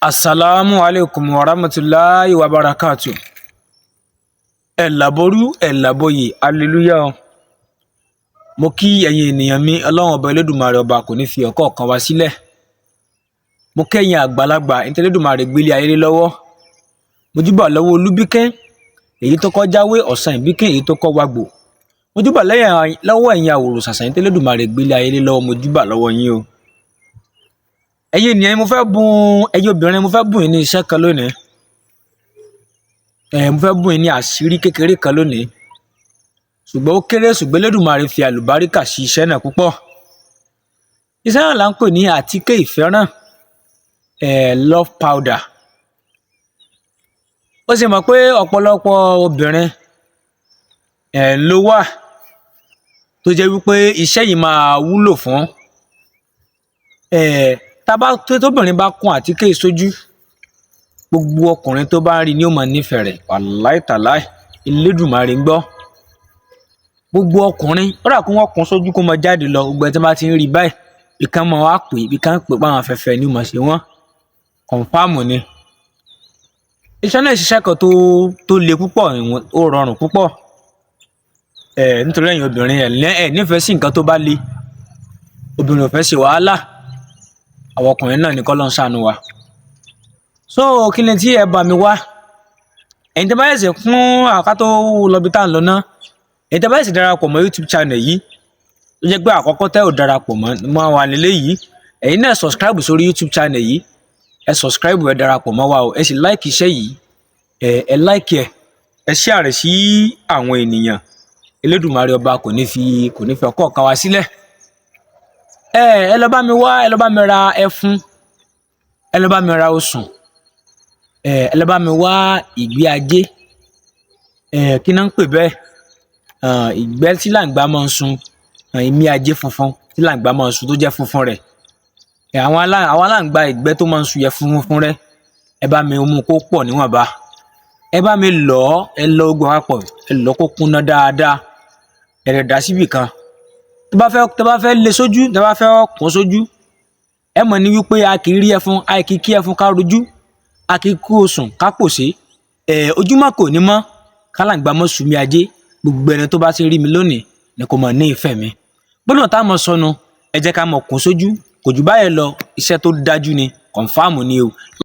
Assalamu alaikum wa rahmatullahi wa barakatuh. Ẹ̀làbọ̀rú ẹ̀làbọ̀yè hallelujah. Mo kí ẹ̀yin ènìyàn mi, Ọlọ́run ọba Elédùmarè ọba kò ní fi ọ̀kọ̀ọ̀kan wa sílẹ̀. Mo kẹ́yìn àgbàlagbà ẹni tí Elédùmarè gbélé ayé lé lọ́wọ́. Mo júbà lọ́wọ́ Olúbíkẹ́, èyí tó kọ́ jáwé ọ̀sán ìbíkẹ́ èyí tó kọ́ wagbò. Mo júbà lọ́wọ́ ẹ̀yin àwòrò sàṣà ẹni tí Elédùmarè gbélé ayé lé lọ́wọ́. Mo júbà lọ́wọ́ yín o. Ẹ̀yin ènìyàn mo fẹ́ bùn ẹ̀yin obìnrin mo fẹ́ bùn yín ní iṣẹ́ kan lónìí. Mo fẹ́ bùn yín ní àṣírí kékeré kan lónìí. Ṣùgbọ́n ó kéré ṣùgbọ́n Elédùmarè fi àlùbáríkà sí iṣẹ́ náà púpọ̀. Iṣẹ́ náà là ń pè ní Atike Iferan love powder. Ó ṣe mọ̀ pé ọ̀pọ̀lọpọ̀ obìnrin ló wà tó jẹ́ wípé iṣẹ́ yìí máa wúlò fún. Tóbìnrin bá kún àtíkè sójú, gbogbo ọkùnrin tó bá ń rí ni ó máa nífẹ̀ẹ́ rẹ̀. Wàláì tàláì Elédùmarè ń gbọ́. Gbogbo ọkùnrin ó rà kó wọ́n kún sójú kó máa jáde lọ. Gbogbo ẹni tí bá ti ń rí báyìí ìkan máa wá pè ìkan pè páwọn afẹ́fẹ́ ni ó máa ṣe wọ́n. Kọ̀ǹfàmù ni. Iṣẹ́ náà ṣiṣẹ́ kan tó le púpọ̀, ó rọrùn púpọ̀. Nítorí ẹ̀yin obìnrin ẹ̀ nífẹ̀ẹ́ sí nǹkan tó bá le. Obìnrin ò fẹ́ ṣe wàhálà. Àwọn ọkùnrin náà ni k'Ọlọ́run ṣàánú wa. So kí ni tí ẹ bá mi wá? Ẹ̀yin tí bá yẹ̀sẹ̀ fún àkátó lọ́bi tá à ń lọ náà. Ẹ̀yin tí bá yẹ̀sẹ̀ darapọ̀ mọ́ YouTube channel yìí, tó jẹ́ pé àkọ́kọ́ tẹ́ ò darapọ̀ mọ́ wa nílé yìí. Ẹ̀yin náà subscribe sórí YouTube channel yìí. Ẹ subscribe ẹ darapọ̀ mọ́ wa o. Ẹ sì like iṣẹ́ yìí. Ẹ like ẹ. Ẹ share rẹ̀ sí àwọn ènìyàn. Elédùmarè ọba kò ní fi ọ̀kọ̀ọ̀kan wa sílẹ̀. Ẹ lọ bá mi wá, ẹ lọ bá mi ra ẹfun, ẹ lọ bá mi ra osùn, ẹ lọ bá mi wá ìgbé ajé, kí náà ń pè bẹ́ẹ̀, ìgbẹ́ tí làǹgbá máa ń sun, ìmí ajé funfun tí làǹgbá máa ń sun tó jẹ́ funfun rẹ̀. Àwọn aláǹgbá ìgbẹ́ tó máa ń sun yẹ funfun rẹ̀, ẹ bá mi mú kó pọ̀ níwọ̀nba. Ẹ bá mi lọ̀ ẹ lọ ogun àpọ̀, ẹ lọ kó kúnná dáadáa, ẹ rẹ̀ dá síbì kan. Tó bá fẹ́ lé sójú, tó bá fẹ́ kún sójú, ẹ mọ̀ ní wípé a kì í rí ẹfun, a kì í kí ẹfun ká rojú, a kì í kú osùn ká pòṣé. Ojúmọ́ kò ní mọ́, kálàǹgbá mọ́ sùn mí ajé. Gbogbo ẹni tó bá ti rí mi lónìí ni kò mọ̀ ní ìfẹ́ mi. Gbọ́dọ̀ tá a mọ̀ sọnù, ẹ jẹ́ ká mọ̀ kún sójú, kò jù báyẹn lọ, iṣẹ́ tó dájú ni, kọ̀ǹfàmù ni o.